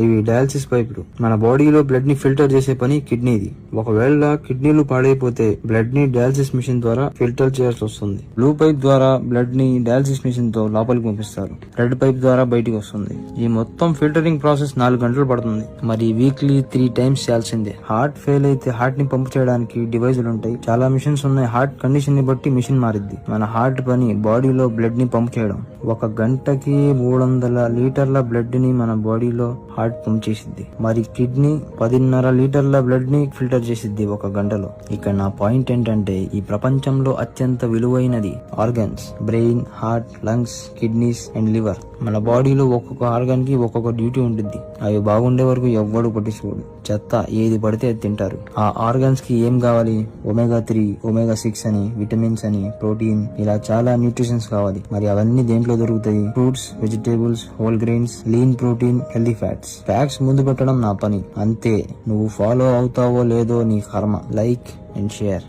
ఇవి డయాలసిస్ పైపులు. మన బాడీలో బ్లడ్ ని ఫిల్టర్ చేసే పని కిడ్నీది. ఒకవేళ కిడ్నీలు పాడైపోతే బ్లడ్ ని డయాలసిస్ మిషన్ ద్వారా ఫిల్టర్ చేయాల్సి వస్తుంది. బ్లూ పైప్ ద్వారా బ్లడ్ ని డయాలసిస్ మిషన్ తో లోపలికి పంపిస్తారు. రెడ్ పైప్ ద్వారా బయటికి వస్తుంది. ఈ మొత్తం ఫిల్టరింగ్ ప్రాసెస్ 4 గంటలు పడుతుంది. మరి వీక్లీ 3 టైమ్స్ చేయాల్సిందే. హార్ట్ ఫెయిల్ అయితే హార్ట్ ని పంపు చేయడానికి డివైజులు ఉంటాయి. చాలా మిషన్స్ ఉన్నాయి. హార్ట్ కండిషన్ ని బట్టి మిషన్ మారిద్ది. మన హార్ట్ పని బాడీలో బ్లడ్ ని పంపు చేయడం. 1 గంటకి 300 లీటర్ల బ్లడ్ ని మన బాడీలో హార్ట్ పంప్ చేసిద్ది. మరి కిడ్నీ 10.5 లీటర్ల బ్లడ్ ని ఫిల్టర్ చేసిద్ది 1 గంటలో. ఇక్కడ నా పాయింట్ ఏంటంటే ఈ ప్రపంచంలో అత్యంత విలువైనది organs. Brain, heart, lungs, kidneys and liver. మన బాడీలో ఒక్కొక్క ఆర్గన్ కి ఒక్కొక్క డ్యూటీ ఉంటుంది. అవి బాగుండే వరకు ఎవ్వడు పట్టించుకోడు. చెత్త ఏది పడితే అది తింటారు. ఆ ఆర్గన్స్ కి ఏం కావాలి? omega-3, omega-6 అని, విటమిన్స్ అని, ప్రోటీన్, ఇలా చాలా న్యూట్రిషన్స్ కావాలి. మరి అవన్నీ దేంట్లో దొరుకుతాయి? Fruits, vegetables, whole grains, lean protein, healthy fats. Facts ముందు పెట్టడం నా పని అంతే. నువ్వు ఫాలో అవుతావో లేదో నీ కర్మ. Like and share.